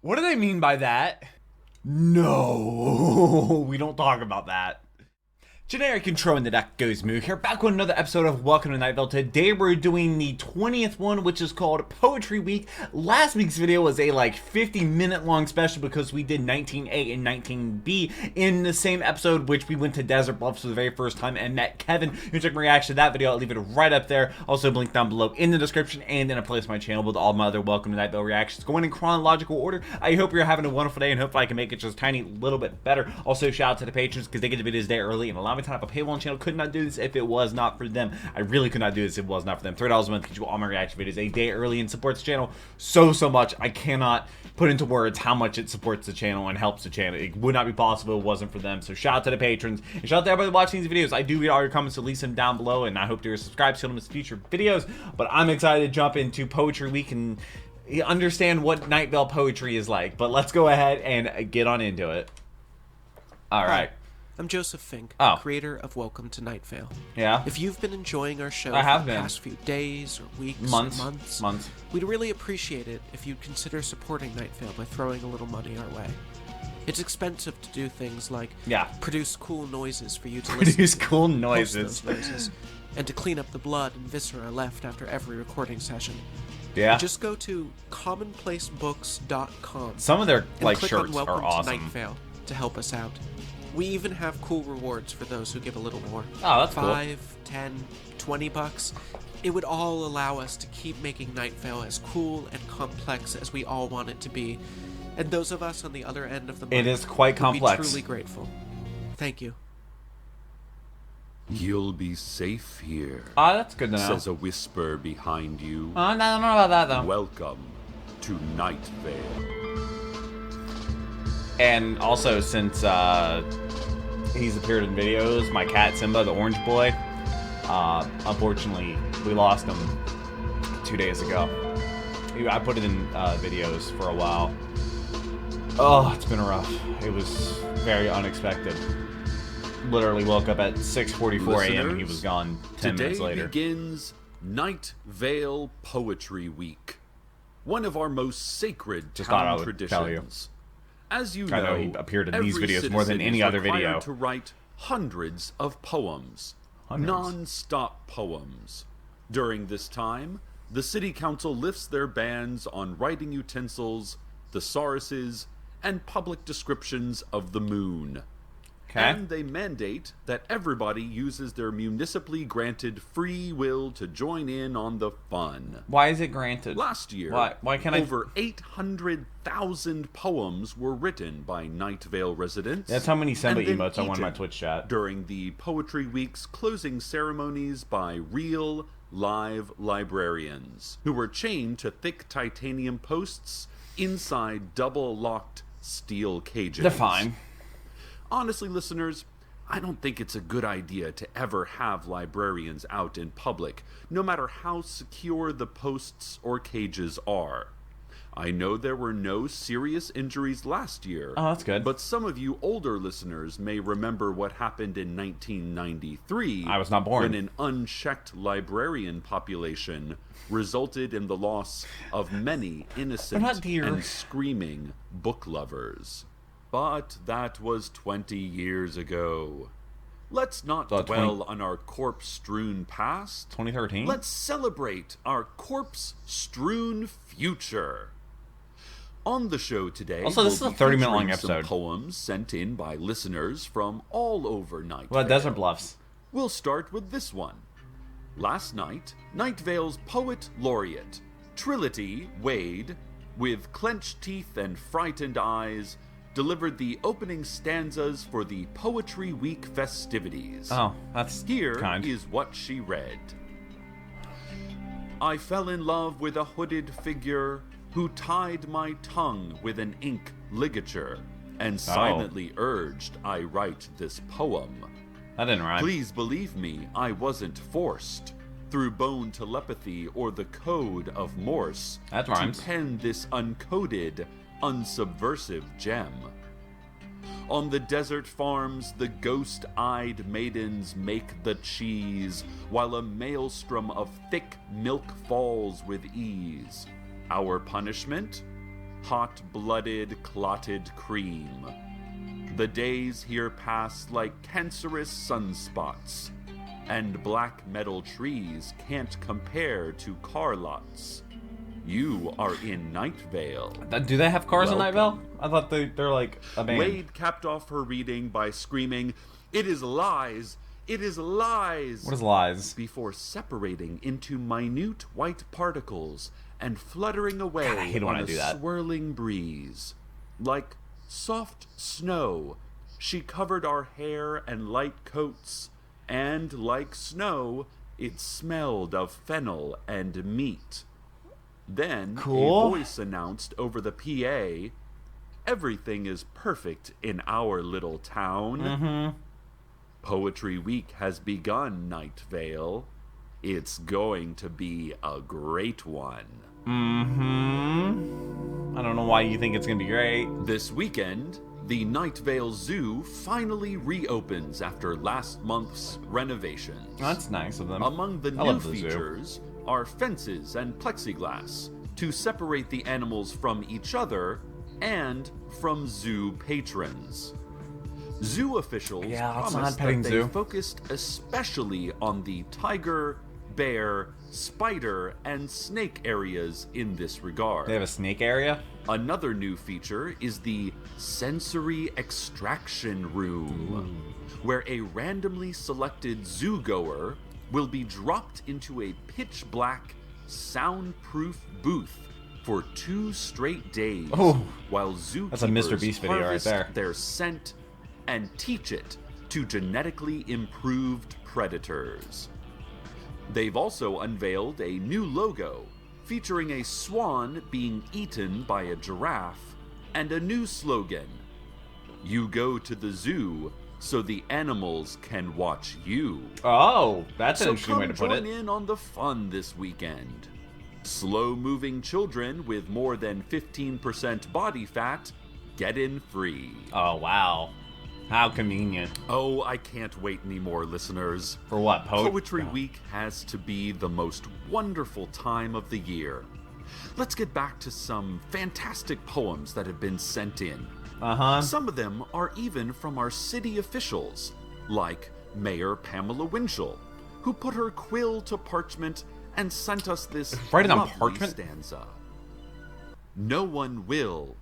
What do they mean by that? No, we don't talk about that. Generic intro and the deck goes Moo here, back with another episode of Welcome to Night Vale. Today we're doing the 20th one, which is called Poetry Week. Last week's video was a 50-minute long special because we did 19A and 19B in the same episode, which we went to Desert Bluffs for the very first time and met Kevin, who took my reaction to that video. I'll leave it right up there. Also link down below in the description and in a place on my channel with all my other Welcome to Night Vale reactions going in chronological order. I hope you're having a wonderful day and hopefully I can make it just a tiny little bit better. Also shout out to the patrons because they get the videos day early and allow me to have a paywall channel. Could not do this if it was not for them. I really could not do this if it was not for them. $3 a month gets you all my reaction videos a day early and supports the channel so much. I cannot put into words how much it supports the channel and helps the channel. It would not be possible if it wasn't for them. So shout out to the patrons and shout out to everybody watching these videos. I do read all your comments, so leave them down below, and I hope you're subscribed so you don't miss future videos. But I'm excited to jump into Poetry Week and understand what Night Vale poetry is like. But let's go ahead and get on into it. All right. I'm Joseph Fink, creator of Welcome to Night Vale. Yeah. If you've been enjoying our show for the past few days or weeks, months, we'd really appreciate it if you'd consider supporting Night Vale by throwing a little money our way. It's expensive to do things like produce cool noises for you to listen to. Produce cool noises. Post those noises, and to clean up the blood and viscera left after every recording session. Yeah. Just go to commonplacebooks.com. Some of their click shirts on Welcome are awesome. To Night Vale to help us out. We even have cool rewards for those who give a little more. Oh, that's cool. 5, 10, 20 bucks. It would all allow us to keep making Night Vale as cool and complex as we all want it to be. And those of us on the other end of the mic it is quite complex. Would be truly grateful. Thank you. You'll be safe here. That's good to know. Says a whisper behind you. I don't know about that though. Welcome to Night Vale. And also, since he's appeared in videos, my cat Simba, the orange boy, unfortunately, we lost him 2 days ago. I put it in videos for a while. Oh, it's been rough. It was very unexpected. Literally woke up at 6:44 a.m. and he was gone 10 minutes later. Today begins Night Vale Poetry Week, one of our most sacred town traditions. As you know, he appeared in these videos more than any other video. To write hundreds of poems, non-stop poems. During this time, the city council lifts their bans on writing utensils, thesauruses, and public descriptions of the moon. And they mandate that everybody uses their municipally granted free will to join in on the fun. Why is it granted? Last year, Why can't over 800,000 poems were written by Night Vale residents. That's how many Simba emotes I want in my Twitch chat. During the Poetry Week's closing ceremonies by real, live librarians, who were chained to thick titanium posts inside double-locked steel cages. They're fine. Honestly, listeners, I don't think it's a good idea to ever have librarians out in public, no matter how secure the posts or cages are. I know there were no serious injuries last year. Oh, that's good. But some of you older listeners may remember what happened in 1993. I was not born. When an unchecked librarian population resulted in the loss of many innocent and screaming book lovers. But that was 20 years ago. Let's not dwell on our corpse-strewn past. 2013? Let's celebrate our corpse-strewn future. On the show today, also, this is a 30-minute long episode. Some poems sent in by listeners from all over Night Vale. Well, Desert Bluffs. We'll start with this one. Last night, Night Vale's poet laureate, Trility Wade, with clenched teeth and frightened eyes, delivered the opening stanzas for the Poetry Week festivities. Oh, that's Here kind. is what she read. I fell in love with a hooded figure who tied my tongue with an ink ligature and silently urged I write this poem. That didn't rhyme. Please believe me, I wasn't forced through bone telepathy or the code of Morse to pen this uncoded, unsubversive gem. On the desert farms, the ghost-eyed maidens make the cheese, while a maelstrom of thick milk falls with ease. Our punishment? hot-blooded, clotted cream. The days here pass like cancerous sunspots, and black metal trees can't compare to car lots. You are in Night Vale. Do they have cars in Night Vale? I thought they're like a band. Wade capped off her reading by screaming, "It is lies! It is lies!" What is lies? Before separating into minute white particles and fluttering away on a swirling breeze. Like soft snow, she covered our hair and light coats, and like snow, it smelled of fennel and meat. Then a voice announced over the PA, "Everything is perfect in our little town." Poetry Week has begun, Night Vale. It's going to be a great one. I don't know why you think it's going to be great. This weekend, the Night Vale Zoo finally reopens after last month's renovations. That's nice of them. Among the new features are fences and plexiglass to separate the animals from each other and from zoo patrons. Zoo officials promised that they focused especially on the tiger, bear, spider, and snake areas in this regard. They have a snake area? Another new feature is the Sensory Extraction Room, where a randomly selected zoo-goer will be dropped into a pitch-black, soundproof booth for 2 straight days while zookeepers that's a Mr. Beast video right there. Their scent and teach it to genetically improved predators. They've also unveiled a new logo featuring a swan being eaten by a giraffe and a new slogan, "You go to the zoo so the animals can watch you." Oh, that's an interesting way to put it. So come join in on the fun this weekend. Slow-moving children with more than 15% body fat get in free. Oh, wow. How convenient. Oh, I can't wait anymore, listeners. For what? Poetry Week has to be the most wonderful time of the year. Let's get back to some fantastic poems that have been sent in. Some of them are even from our city officials, like Mayor Pamela Winchell, who put her quill to parchment and sent us this lovely stanza. No one will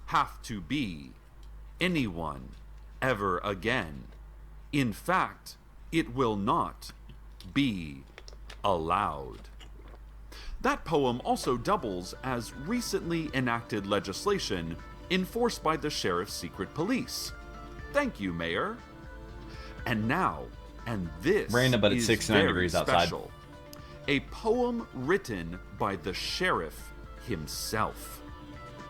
have to be anyone ever again. In fact, it will not be allowed. That poem also doubles as recently enacted legislation enforced by the Sheriff's Secret Police. Thank you, Mayor. And now, and this random, but it's is 69 degrees special, outside. A poem written by the sheriff himself.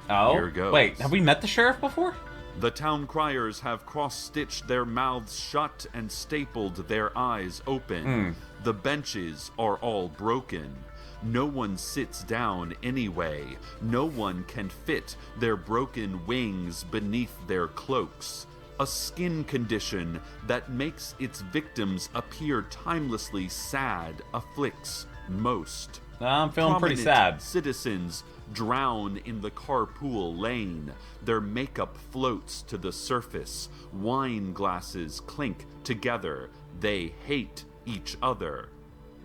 Oh, here goes. Wait, have we met the sheriff before? The town criers have cross-stitched their mouths shut and stapled their eyes open. The benches are all broken. No one sits down anyway. No one can fit their broken wings beneath their cloaks. A skin condition that makes its victims appear timelessly sad afflicts most. I'm feeling pretty sad. Citizens drown in the carpool lane. Their makeup floats to the surface. Wine glasses clink together. They hate each other.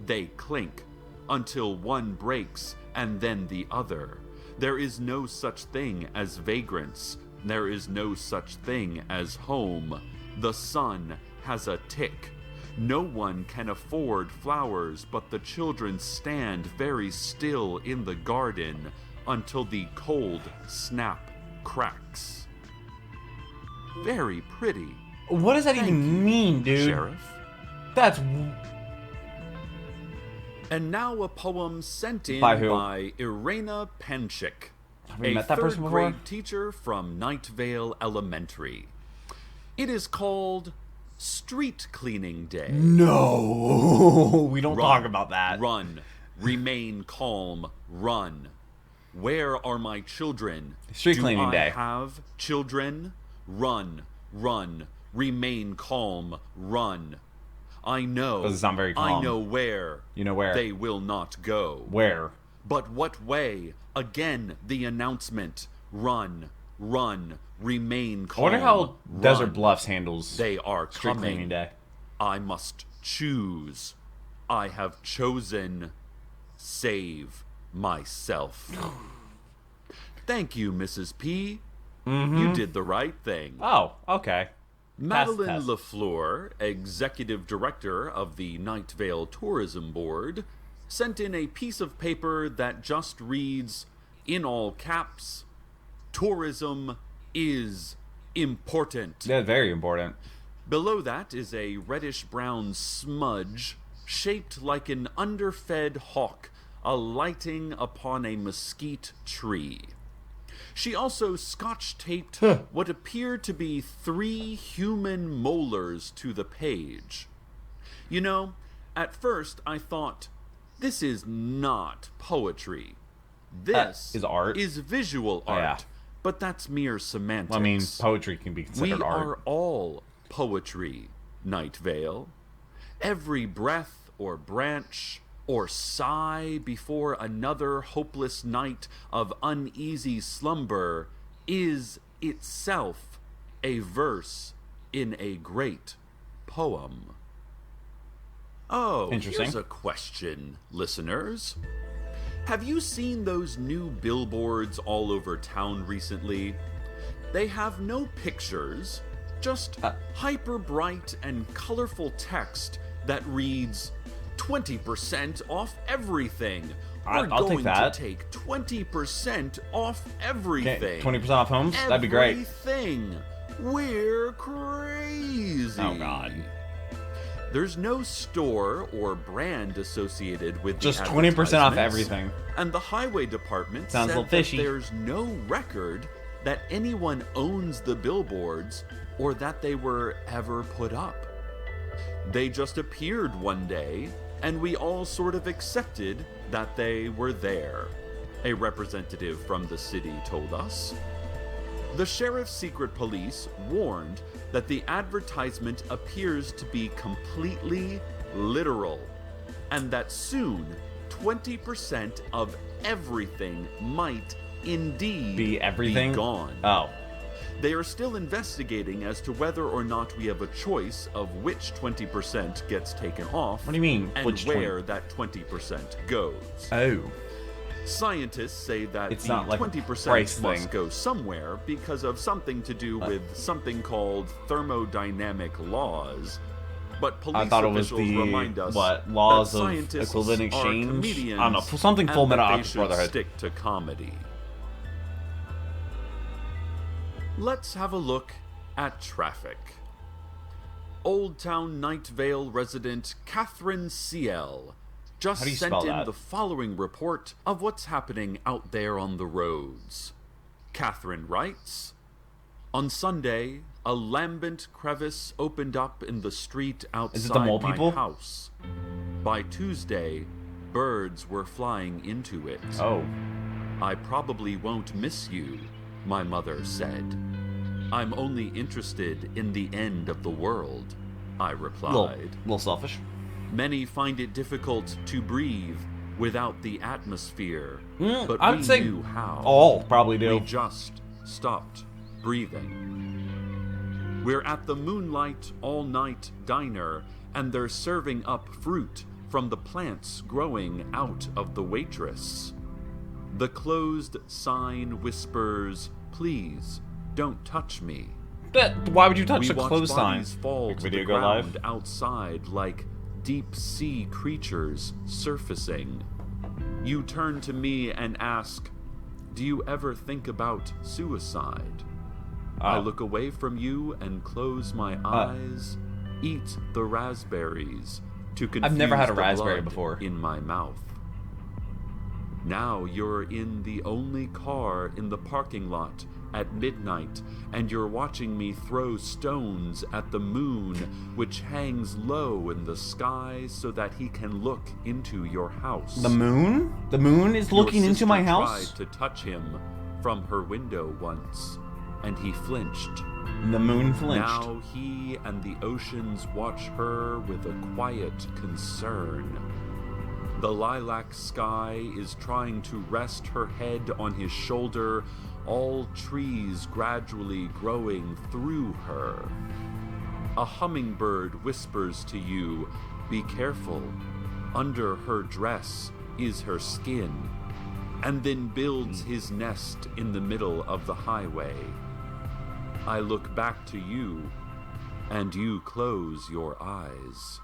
They clink until one breaks and then the other. There is no such thing as vagrants. There is no such thing as home. The sun has a tick. No one can afford flowers, but the children stand very still in the garden until the cold snap cracks. Very pretty. What does that even mean, dude? Sheriff? That's... And now a poem sent in By who? by Irena Penchik, Have we met that person before? third-grade teacher from Night Vale Elementary. It is called Street Cleaning Day. No, we don't Run, talk about that. Run, remain calm, run. Where are my children? Street Cleaning Day. Do I have children? Run, run, remain calm, run. I know. Doesn't sound very calm. I know where. You know where? They will not go. Where? But what way? Again, the announcement. Run, run, remain calm. I wonder how run. Desert Bluffs handles They are street coming. cleaning day. I must choose. I have chosen. Save myself. Thank you, Mrs. P. You did the right thing. Oh, okay. Madeline LaFleur, executive director of the Night Vale Tourism Board, sent in a piece of paper that just reads, in all caps, tourism is important. Yeah, very important. Below that is a reddish-brown smudge shaped like an underfed hawk alighting upon a mesquite tree. She also scotch-taped what appeared to be 3 human molars to the page. You know, at first I thought, this is not poetry. This is art. Is visual art. Yeah. But that's mere semantics. Well, I mean, poetry can be considered art. We are all poetry, Night Vale. Every breath or branch or sigh before another hopeless night of uneasy slumber is itself a verse in a great poem. Oh, here's a question, listeners. Have you seen those new billboards all over town recently? They have no pictures, just hyper bright and colorful text that reads, 20% off everything. We're going to take 20% off everything. 20% off homes? That'd be great. Everything. We're crazy. Oh, God. There's no store or brand associated with just 20% off everything. And the highway department sounds a little fishy. There's no record that anyone owns the billboards or that they were ever put up. They just appeared one day, and we all sort of accepted that they were there, a representative from the city told us. The sheriff's secret police warned that the advertisement appears to be completely literal, and that soon 20% of everything might indeed be gone. Oh. They are still investigating as to whether or not we have a choice of which 20% gets taken off. What do you mean? And where that 20% goes. Oh. Scientists say that it's the not like 20% must go somewhere because of something to do with something called thermodynamic laws. But police officials remind us laws that of scientists equivalent exchange? are comedians, I don't know, something Full Metal Alchemist Brotherhood. Stick to comedy. Let's have a look at traffic. Old Town Night Vale resident Catherine CL just sent in the following report of what's happening out there on the roads. Catherine writes, on Sunday, a lambent crevice opened up in the street outside my house. By Tuesday, birds were flying into it. Oh. I probably won't miss you, my mother said. I'm only interested in the end of the world, I replied. Little selfish. Many find it difficult to breathe without the atmosphere, but I would say knew how. All probably do. We just stopped breathing. We're at the Moonlight All Night Diner, and they're serving up fruit from the plants growing out of the waitress. The closed sign whispers, please, don't touch me. Why would you touch the closed sign? We watch bodies fall to the ground outside like deep-sea creatures surfacing. You turn to me and ask, do you ever think about suicide? I look away from you and close my eyes, eat the raspberries to confuse I've never had a raspberry blood before in my mouth. Now you're in the only car in the parking lot at midnight, and you're watching me throw stones at the moon, which hangs low in the sky so that he can look into your house. The moon? The moon is looking into my house? Your sister tried to touch him from her window once, and he flinched. The moon flinched. Now he and the oceans watch her with a quiet concern. The lilac sky is trying to rest her head on his shoulder all trees gradually growing through her. A hummingbird whispers to you, "Be careful, under her dress is her skin," and then builds his nest in the middle of the highway. I look back to you, and you close your eyes.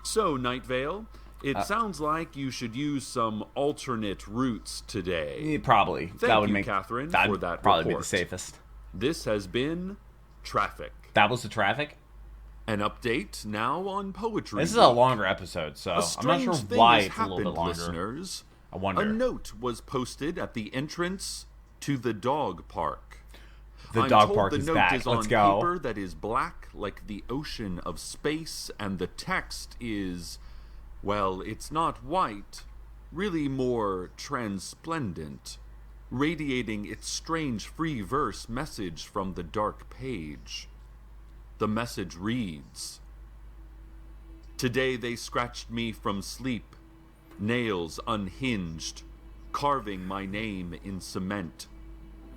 So, Night Vale, it sounds like you should use some alternate routes today. Probably. Thank you, Catherine, for that probably report. Be the safest. This has been Traffic. That was the traffic? An update now on Poetry This is Week. a longer episode, so I'm not sure why it's a little bit longer. Listeners. I wonder. A note was posted at the entrance to the dog park. The I'm dog told park the is note back. is Let's on go. paper that is black like the ocean of space, and the text is, well, it's not white, really more transplendent, radiating its strange free verse message from the dark page. The message reads, "Today they scratched me from sleep, nails unhinged, carving my name in cement.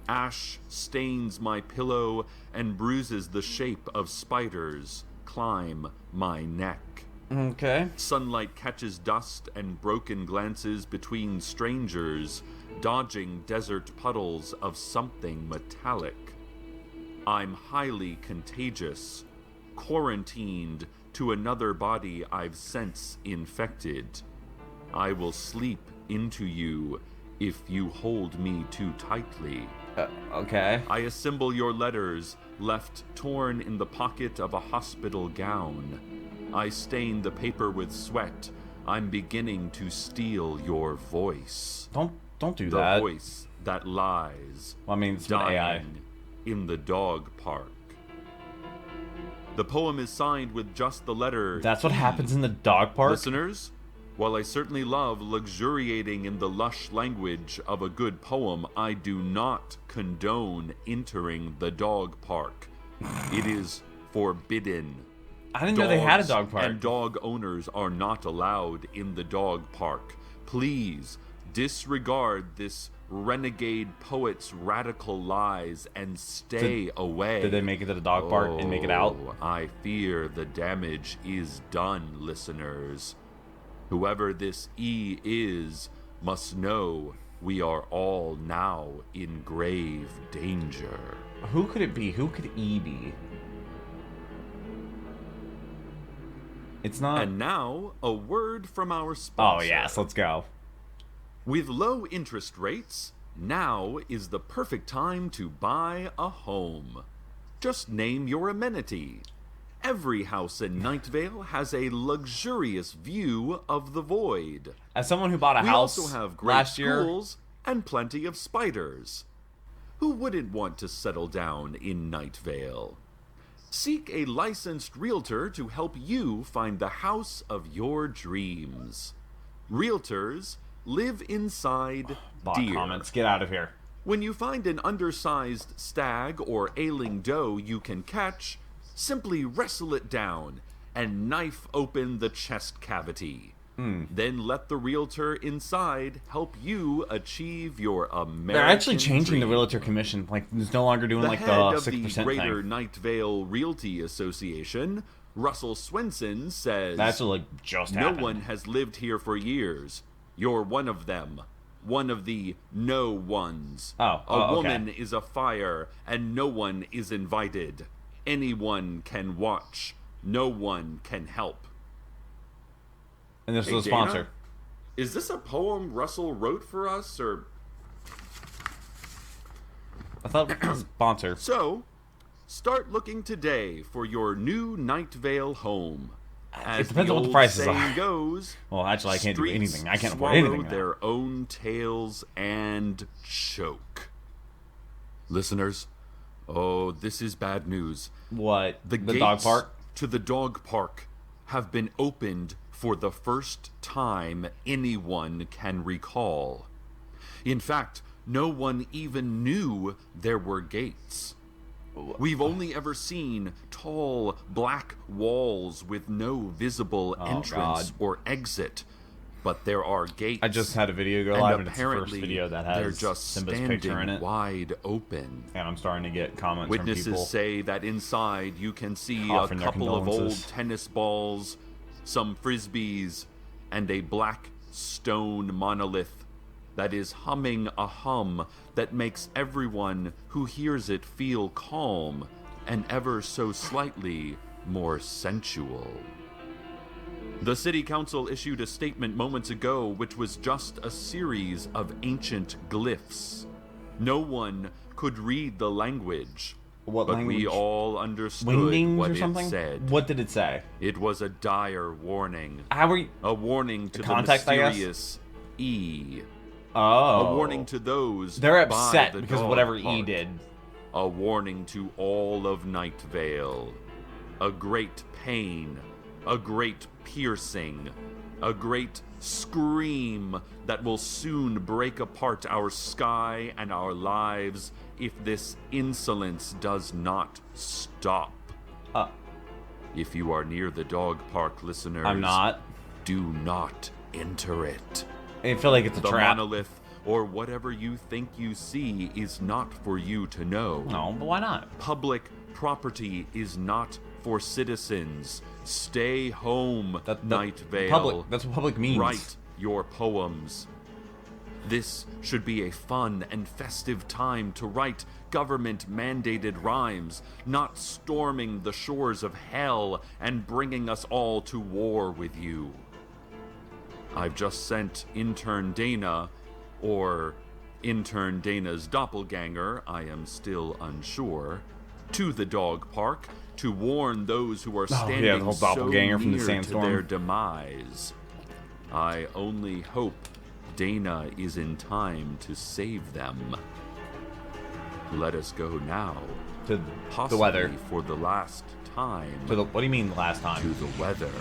Ash stains my pillow and bruises the shape of spiders climb my neck. Okay. Sunlight catches dust and broken glances between strangers, dodging desert puddles of something metallic. I'm highly contagious, quarantined to another body I've since infected. I will sleep into you if you hold me too tightly. Okay. I assemble your letters, left torn in the pocket of a hospital gown. I stain the paper with sweat. I'm beginning to steal your voice. Don't do the that. The voice that lies. Well, I mean, it's an AI. Dying in the dog park. The poem is signed with just the letter That's what E. happens in the dog park? Listeners, while I certainly love luxuriating in the lush language of a good poem, I do not condone entering the dog park. It is forbidden. I didn't know they had a dog park. And dog owners are not allowed in the dog park. Please disregard this renegade poet's radical lies and stay away. Did they make it to the dog park and make it out? I fear the damage is done, listeners. Whoever this E is must know we are all now in grave danger. Who could it be? Who could E be? It's not... And now, a word from our sponsor. Oh, yes, let's go. With low interest rates, now is the perfect time to buy a home. Just name your amenity. Every house in Night Vale has a luxurious view of the void. As someone who bought a house we also have great last year, schools and plenty of spiders. Who wouldn't want to settle down in Night Vale? Seek a licensed realtor to help you find the house of your dreams. Realtors live inside bot deer. comments, get out of here. When you find an undersized stag or ailing doe you can catch, simply wrestle it down and knife open the chest cavity. Then let the realtor inside help you achieve your American They're actually changing dream. the realtor commission. Like, it's no longer doing The like head the of 6% the Greater thing. Night Vale Realty Association, Russell Swenson, says, That's like just "No happened. one has lived here for years. You're one of them. One of the no ones. Oh, a okay. woman is a fire, and no one is invited. Anyone can watch. No one can help." And this Hey, is a Dana, sponsor. is this a poem Russell wrote for us, or... I thought it was a sponsor. So, start looking today for your new Night Vale home. As It depends the on what the old prices saying are. goes, Well, actually, I can't do streets anything. I can't afford swallow anything now. their own tails and choke. Listeners, oh, this is bad news. What? The The gates dog park? to the dog park have been opened for the first time anyone can recall. In fact, no one even knew there were gates. We've only ever seen tall black walls with no visible entrance God. or exit. But there are gates. I just had a video go live, and it's the first apparently video that they're has just Simba's picture in it. wide open. And I'm starting to get comments from people. Witnesses say that inside you can see a couple of old tennis balls, some frisbees, and a black stone monolith that is humming a hum that makes everyone who hears it feel calm and ever so slightly more sensual. The city council issued a statement moments ago which was just a series of ancient glyphs. No one could read the language, but we all understood what it said. What did it say? It was a dire warning. A warning to the mysterious E. Oh. A warning to those they're upset by the because of whatever E did. A warning to all of Night Vale. A great pain, a great piercing, a great scream that will soon break apart our sky and our lives if this insolence does not stop. If you are near the dog park, listeners, I'm not. Do not enter it. I feel like it's a trap. The monolith, or whatever you think you see, is not for you to know. No, but why not? Public property is not for citizens. Stay home, Night Vale. Public. That's what public means. Write your poems. This should be a fun and festive time to write government-mandated rhymes, not storming the shores of hell and bringing us all to war with you. I've just sent Intern Dana, or Intern Dana's doppelganger, I am still unsure, to the dog park to warn those who are standing the whole doppelganger so from the near sandstorm. to their demise. I only hope Dana is in time to save them. Let us go now. To possibly the weather. For the last time. What do you mean last time? To the weather.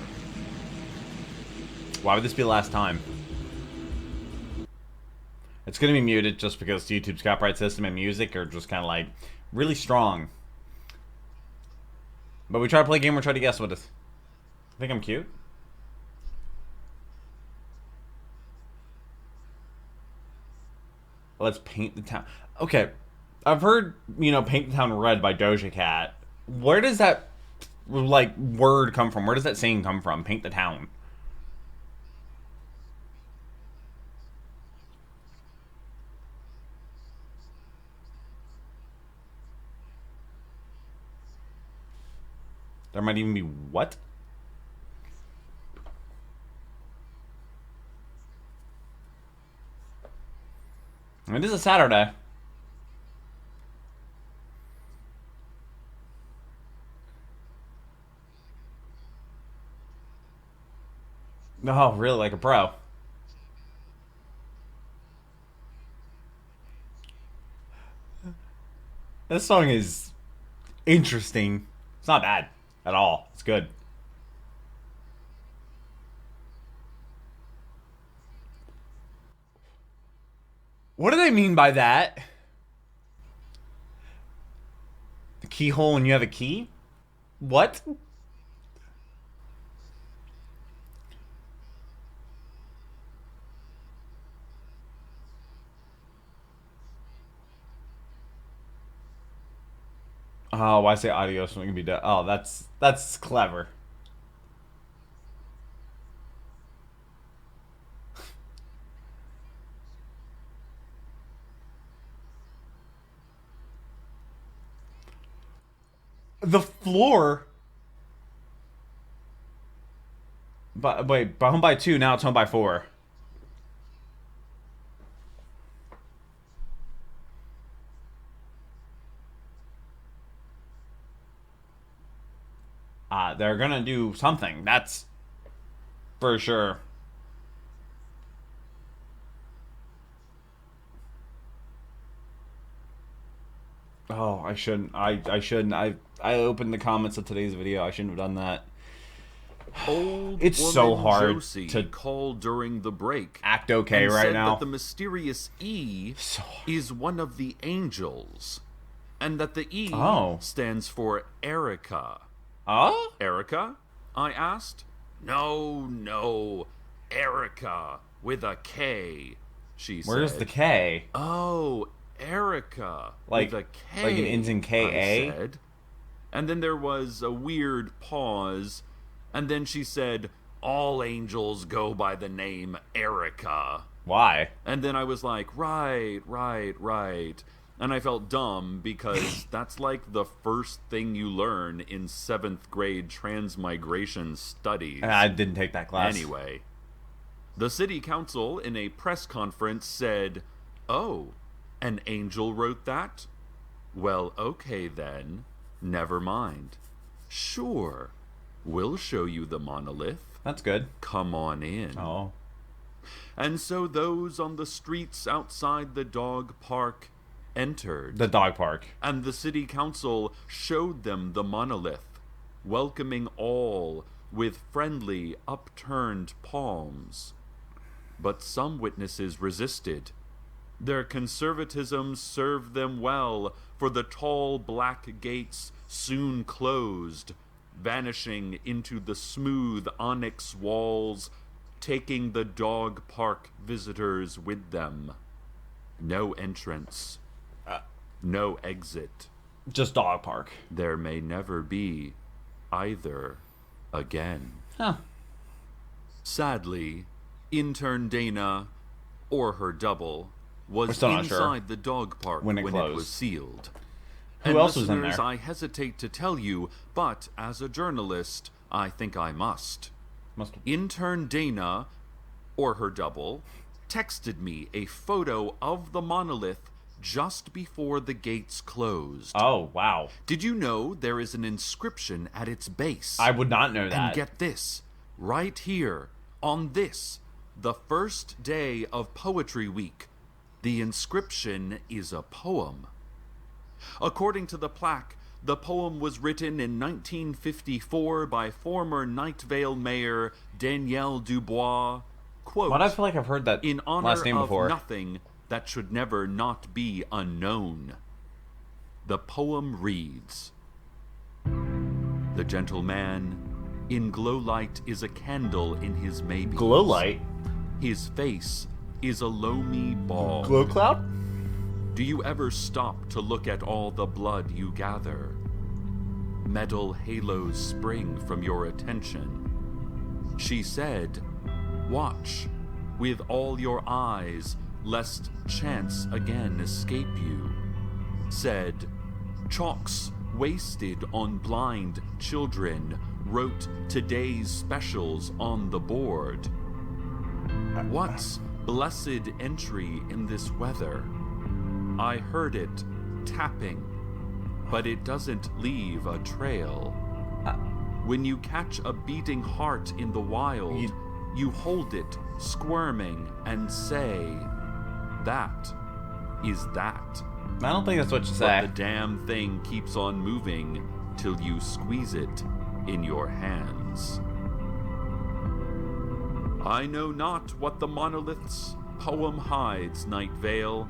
Why would this be the last time? It's going to be muted just because YouTube's copyright system and music are just kind of like really strong. But we try to play a game, we're trying to guess what it is. I think I'm cute. Let's paint the town. Okay, I've heard, paint the town red by Doja Cat. Where does that, word come from? Where does that saying come from? Paint the town. There might even be what? I mean, this is Saturday. Oh, really? Like a pro? This song is interesting. It's not bad at all. It's good. What do they mean by that? The keyhole and you have a key? What? Oh, why say audio so it can be done? Oh, that's clever. The floor. But wait, by home by 2, now it's home by 4. They're gonna do something. That's for sure. Oh, I shouldn't. I shouldn't. I opened the comments of today's video. I shouldn't have done that. It's so hard Josie to call during the break. Act okay and right said now. That the mysterious E is one of the angels, and that the E stands for Erica. Oh? Erica? I asked. No. Erica with a K, she said. Where's the K? Oh, Erica with a K. Like it ends in K-A? I said. And then there was a weird pause, and then she said, all angels go by the name Erica. Why? And then I was like, right. And I felt dumb because that's like the first thing you learn in 7th grade transmigration studies. I didn't take that class. Anyway, the city council in a press conference said, oh, an angel wrote that? Well, okay then. Never mind. Sure. We'll show you the monolith. That's good. Come on in. Oh. And so those on the streets outside the dog park entered. The dog park. And the city council showed them the monolith, welcoming all with friendly, upturned palms. But some witnesses resisted. Their conservatism served them well, for the tall black gates soon closed, vanishing into the smooth onyx walls, taking the dog park visitors with them. No entrance. No exit. Just dog park. There may never be either again. Huh. Sadly, intern Dana, or her double, was inside the dog park when it was sealed. Who else was in there? I hesitate to tell you, but as a journalist, I think I must. Intern Dana, or her double, texted me a photo of the monolith just before the gates closed. Oh, wow. Did you know there is an inscription at its base? I would not know that. And get this, right here, on this, the first day of Poetry Week, the inscription is a poem. According to the plaque, the poem was written in 1954 by former Night Vale Mayor Danielle Dubois. Quote, why do I feel like I've heard that in honor last name before? of nothing that should never not be unknown. The poem reads, the gentle man in glow light is a candle in his maybes. Glow light? His face is a loamy ball. Glow cloud? Do you ever stop to look at all the blood you gather? Metal halos spring from your attention. She said, watch with all your eyes, lest chance again escape you. Said, chalks wasted on blind children wrote today's specials on the board. What's blessed entry in this weather? I heard it tapping, but it doesn't leave a trail. When you catch a beating heart in the wild, you hold it squirming and say, that is that. I don't think that's what you say. But the damn thing keeps on moving till you squeeze it in your hands. I know not what the monolith's poem hides, Night Vale,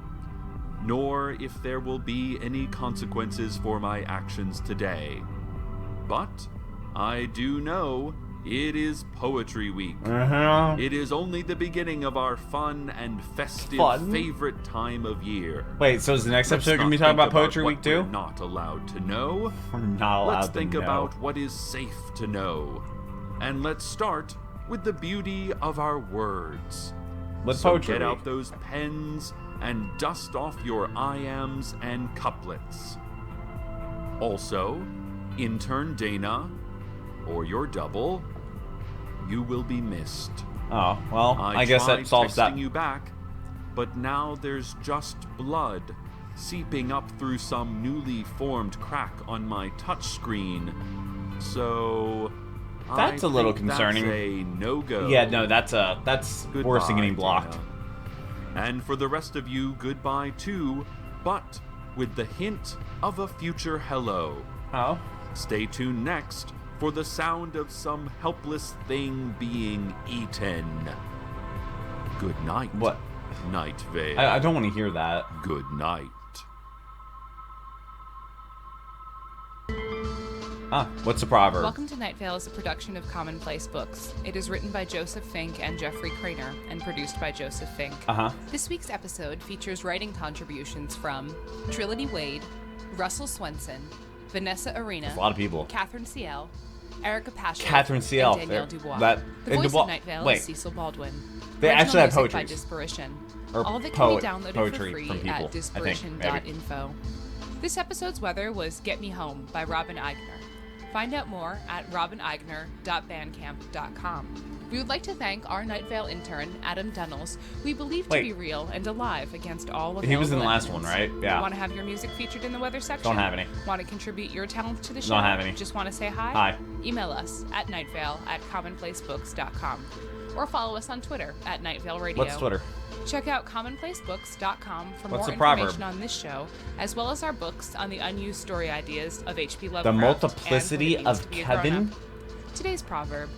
nor if there will be any consequences for my actions today. But I do know it is Poetry Week. It is only the beginning of our fun and festive favorite time of year. Wait, so is the next episode going to be talking about Poetry Week too? We're not allowed to know. We're not allowed Let's to think know. about what is safe to know. And let's start with the beauty of our words. Let's so Poetry get Week. out those pens and dust off your iams and couplets. Also, intern Dana, or your double, you will be missed. Oh, well, I guess that solves that. I tried texting you back, but now there's just blood seeping up through some newly formed crack on my touchscreen. So that's a little concerning. That's a no-go. Yeah, no, that's Goodbye, worse than getting blocked. Dana. And for the rest of you, goodbye too, but with the hint of a future hello. Oh. Stay tuned next for the sound of some helpless thing being eaten. Good night. What? Night Vale. I don't want to hear that. Good night. What's the proverb? Welcome to Night Vale is a production of Commonplace Books. It is written by Joseph Fink and Jeffrey Craner and produced by Joseph Fink. This week's episode features writing contributions from Trinity Wade, Russell Swenson, Vanessa Arena, a lot of people, Catherine Ciel, Erica Pasha, Catherine Ciel, and Danielle Dubois. The voice of Night Vale is Cecil Baldwin. They actually have poetry. By Disparition. Or all of it can be downloaded for free from people, at disparition.info. This episode's weather was Get Me Home by Robin Eigner. Find out more at robinaigner.bandcamp.com. We would like to thank our Night Vale intern, Adam Dunnels, who we believe to be real and alive against all of He was in the last one, right? Yeah. Want to have your music featured in the weather section? Don't have any. Want to contribute your talent to the show? Don't have any. Just want to say hi? Hi. Email us at nightvale@commonplacebooks.com or follow us on Twitter at Night Vale Radio. What's Twitter? Check out commonplacebooks.com for What's more information on this show, as well as our books on the unused story ideas of H.P. Lovecraft. The Multiplicity of Kevin. Today's proverb: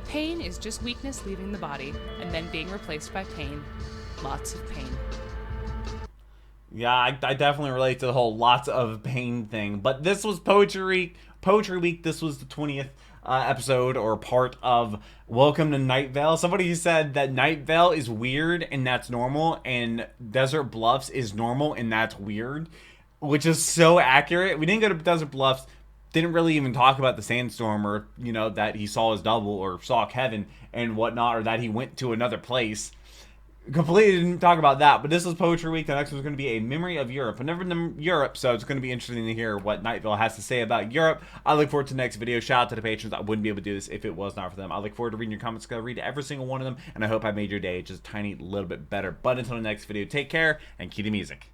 pain is just weakness leaving the body and then being replaced by pain. Lots of pain. Yeah, I definitely relate to the whole lots of pain thing. But this was Poetry Week. This was the 20th episode or part of Welcome to Night Vale. Somebody said that Night Vale is weird and that's normal, and Desert Bluffs is normal and that's weird, which is so accurate. We didn't go to Desert Bluffs, didn't really even talk about the sandstorm, or that he saw his double or saw Kevin and whatnot, or that he went to another place. Completely didn't talk about that. But this was Poetry Week. The next one's going to be A Memory of Europe. I've never been to Europe, so it's going to be interesting to hear what Night Vale has to say about Europe. I look forward to the next video. Shout out to the patrons. I wouldn't be able to do this if it was not for them. I look forward to reading your comments. I read every single one of them, and I hope I made your day just a tiny little bit better. But until the next video, take care and keep the music.